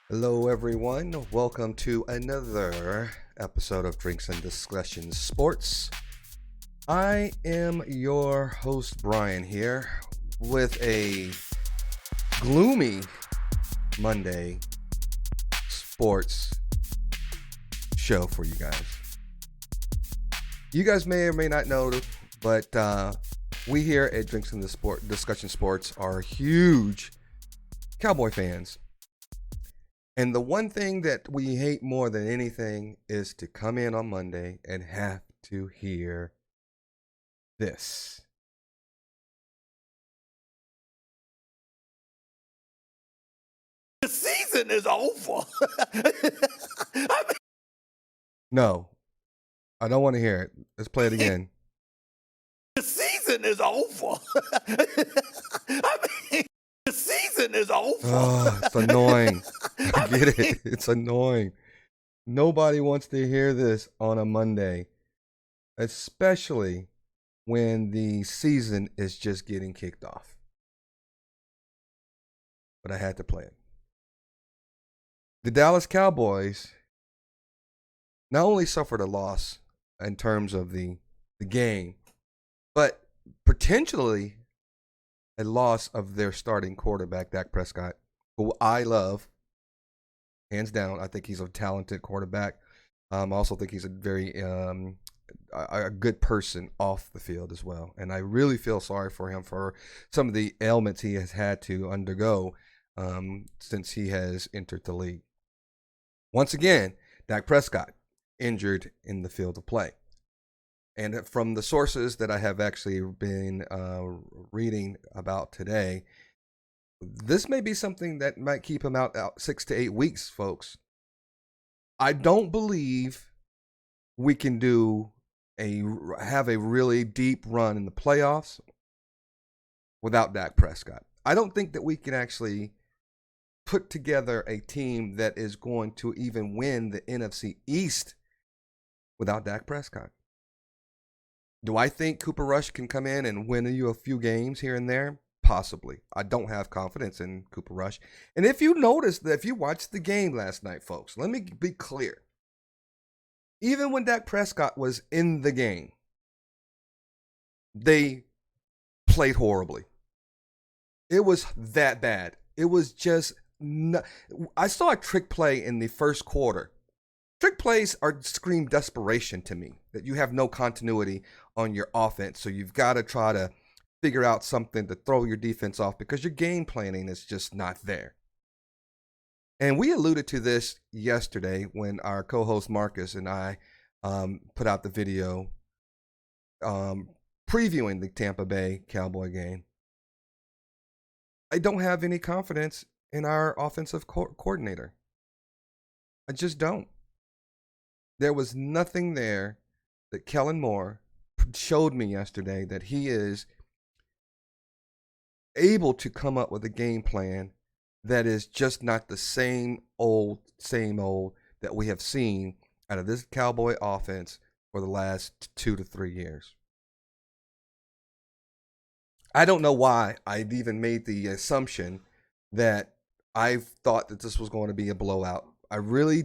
Hello, everyone. Welcome to another episode of Drinks and Discussions Sports. I am your host, Brian, here with a gloomy Monday sports show for you guys. You guys may or may not know, but we here at Drinks and Discussion Sports are huge Cowboy fans. And the one thing that we hate more than anything is to come in on Monday and have to hear this. The season is over. No, I don't want to hear it. Let's play it again. The season is over. The season is over. Oh, it's annoying. I get it. It's annoying. Nobody wants to hear this on a Monday, especially when the season is just getting kicked off. But I had to play it. The Dallas Cowboys not only suffered a loss in terms of the game, but potentially a loss of their starting quarterback, Dak Prescott, who I love, hands down. I think he's a talented quarterback. I also think he's a very a good person off the field as well. And I really feel sorry for him for some of the ailments he has had to undergo since he has entered the league. Once again, Dak Prescott injured in the field of play. And from the sources that I have actually been reading about today, this may be something that might keep him out 6 to 8 weeks, folks. I don't believe we can have a really deep run in the playoffs without Dak Prescott. I don't think that we can actually put together a team that is going to even win the NFC East without Dak Prescott. Do I think Cooper Rush can come in and win you a few games here and there? Possibly. I don't have confidence in Cooper Rush. And if you noticed that, if you watched the game last night, folks, let me be clear. Even when Dak Prescott was in the game, they played horribly. It was that bad. It was just I saw a trick play in the first quarter. Trick plays scream desperation to me, that you have no continuity on your offense. So you've got to try to figure out something to throw your defense off because your game planning is just not there. And we alluded to this yesterday when our co-host Marcus and I put out the video previewing the Tampa Bay Cowboy game. I don't have any confidence in our offensive coordinator. I just don't. There was nothing there that Kellen Moore showed me yesterday that he is able to come up with a game plan that is just not the same old that we have seen out of this Cowboy offense for the last 2 to 3 years. I don't know why I even made the assumption that I thought that this was going to be a blowout. I really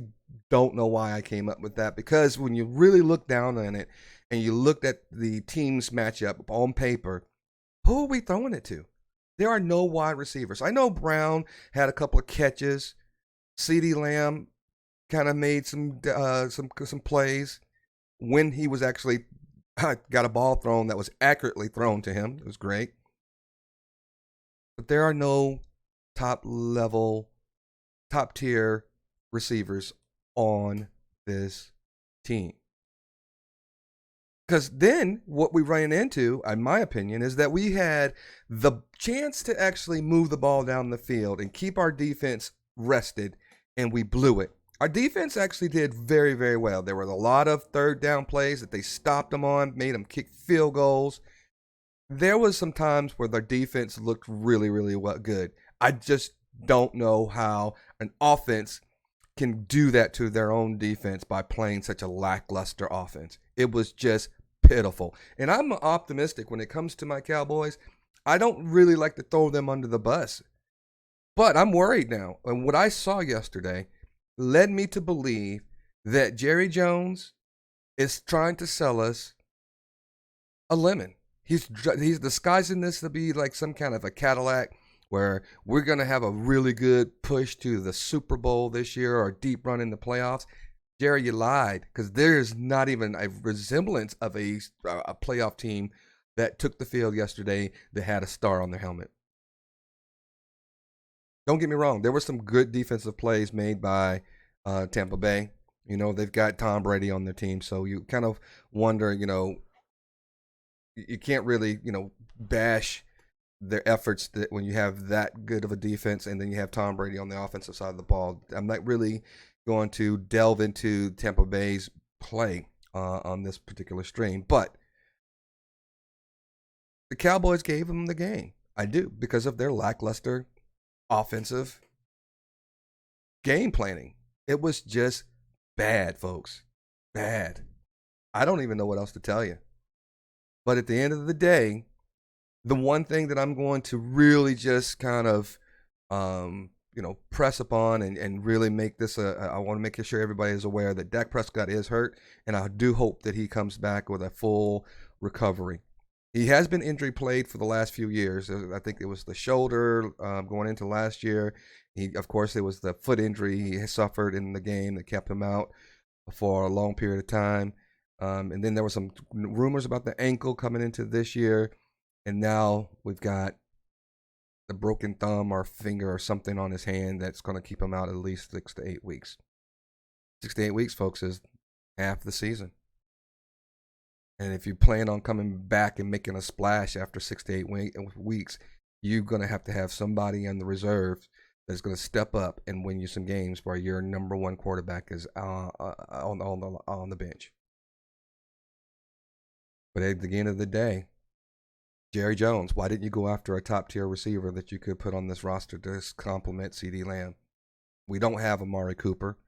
don't know why I came up with that, because when you really look down on it and you looked at the team's matchup on paper, who are we throwing it to? There are no wide receivers. I know Brown had a couple of catches. CeeDee Lamb kind of made some plays when he was actually got a ball thrown that was accurately thrown to him. It was great. But there are no top tier receivers on this team. Because then what we ran into, in my opinion, is that we had the chance to actually move the ball down the field and keep our defense rested, and we blew it. Our defense actually did very, very well. There were a lot of third down plays that they stopped them on, made them kick field goals. There was some times where their defense looked really, really good. I just don't know how an offense can do that to their own defense by playing such a lackluster offense. It was just pitiful. And I'm optimistic when it comes to my Cowboys. I don't really like to throw them under the bus. But I'm worried now. And what I saw yesterday led me to believe that Jerry Jones is trying to sell us a lemon. He's disguising this to be like some kind of a Cadillac where we're going to have a really good push to the Super Bowl this year or a deep run in the playoffs. Jerry, you lied because there's not even a resemblance of a playoff team that took the field yesterday that had a star on their helmet. Don't get me wrong. There were some good defensive plays made by Tampa Bay. You know, they've got Tom Brady on their team. So you kind of wonder, you can't really, bash their efforts that when you have that good of a defense and then you have Tom Brady on the offensive side of the ball. I'm not really going to delve into Tampa Bay's play on this particular stream, but the Cowboys gave them the game. I do, because of their lackluster offensive game planning. It was just bad, folks. Bad. I don't even know what else to tell you. But at the end of the day, the one thing that I'm going to really just kind of, press upon and really make this I want to make sure everybody is aware that Dak Prescott is hurt, and I do hope that he comes back with a full recovery. He has been injury plagued for the last few years. I think it was the shoulder going into last year. Of course, it was the foot injury he suffered in the game that kept him out for a long period of time. And then there were some rumors about the ankle coming into this year. And now we've got the broken thumb or finger or something on his hand that's going to keep him out at least 6 to 8 weeks. 6 to 8 weeks, folks, is half the season. And if you plan on coming back and making a splash after 6 to 8 weeks, you're going to have somebody in the reserve that's going to step up and win you some games where your number one quarterback is on the bench. But at the end of the day, Jerry Jones, why didn't you go after a top-tier receiver that you could put on this roster to complement CeeDee Lamb? We don't have Amari Cooper.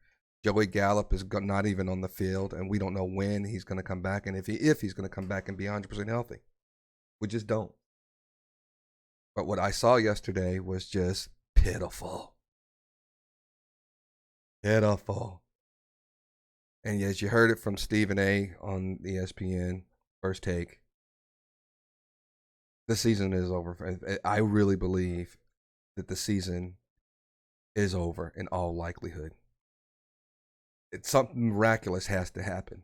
Joey Gallup is not even on the field, and we don't know when he's going to come back and if he's going to come back and be 100% healthy. We just don't. But what I saw yesterday was just pitiful. Pitiful. And as you heard it from Stephen A. on ESPN, First Take, the season is over. I really believe that the season is over in all likelihood. Something miraculous has to happen.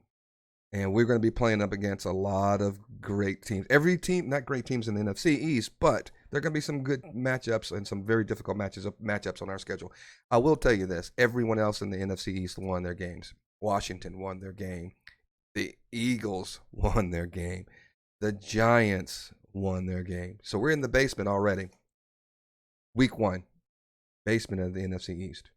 And we're going to be playing up against a lot of great teams. Every team, not great teams in the NFC East, but there are going to be some good matchups and some very difficult matchups on our schedule. I will tell you this. Everyone else in the NFC East won their games. Washington won their game. The Eagles won their game. The Giants won their game. So we're in the basement already. Week 1, basement of the NFC East.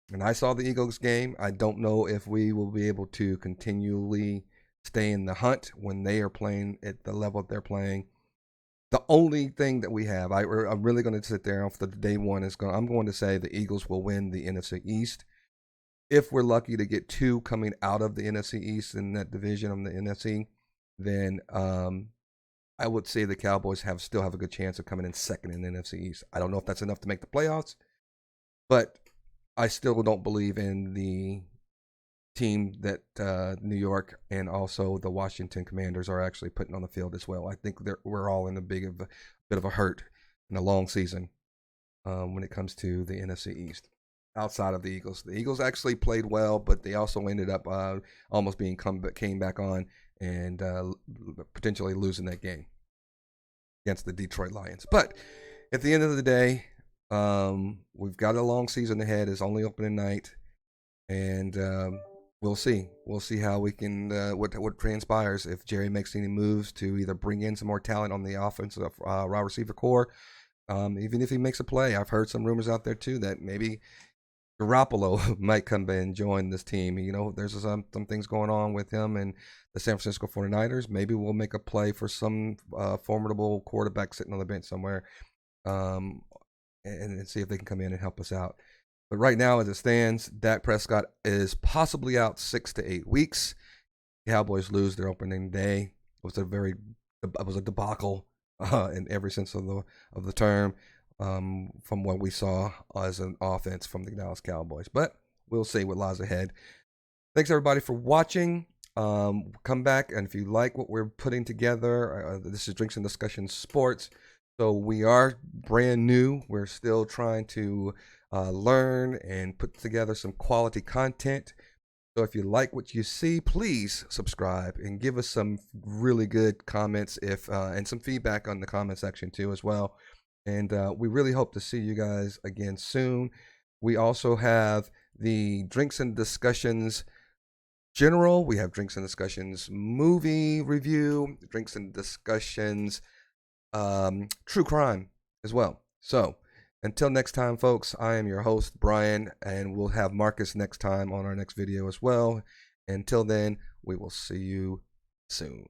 And I saw the Eagles game. I don't know if we will be able to continually stay in the hunt when they are playing at the level that they're playing. The only thing that we have, I'm really going to sit there off the day one, I'm going to say the Eagles will win the NFC East. If we're lucky to get 2 coming out of the NFC East in that division of the NFC, then I would say the Cowboys still have a good chance of coming in second in the NFC East. I don't know if that's enough to make the playoffs, but I still don't believe in the team that New York and also the Washington Commanders are actually putting on the field as well. I think we're all in a bit of a hurt in a long season when it comes to the NFC East. Outside of the Eagles actually played well, but they also ended up almost came back on and potentially losing that game against the Detroit Lions. But at the end of the day, we've got a long season ahead. It's only opening night, and we'll see. We'll see how we can what transpires if Jerry makes any moves to either bring in some more talent on the offensive wide receiver core. Even if he makes a play, I've heard some rumors out there too that maybe Garoppolo might come in and join this team. You know, there's some things going on with him and the San Francisco 49ers. Maybe we'll make a play for some formidable quarterback sitting on the bench somewhere. And see if they can come in and help us out. But right now, as it stands, Dak Prescott is possibly out 6 to 8 weeks. The Cowboys lose their opening day. It was a debacle in every sense of the term. from what we saw as an offense from the Dallas Cowboys. But we'll see what lies ahead. Thanks, everybody, for watching. Come back, and if you like what we're putting together, this is Drinks and Discussions Sports. So we are brand new. We're still trying to learn and put together some quality content. So if you like what you see, please subscribe and give us some really good comments and some feedback on the comment section too as well. And we really hope to see you guys again soon. We also have the Drinks and Discussions General. We have Drinks and Discussions movie review, Drinks and Discussions true crime as well. So until next time, folks, I am your host, Brian, and we'll have Marcus next time on our next video as well. Until then, we will see you soon.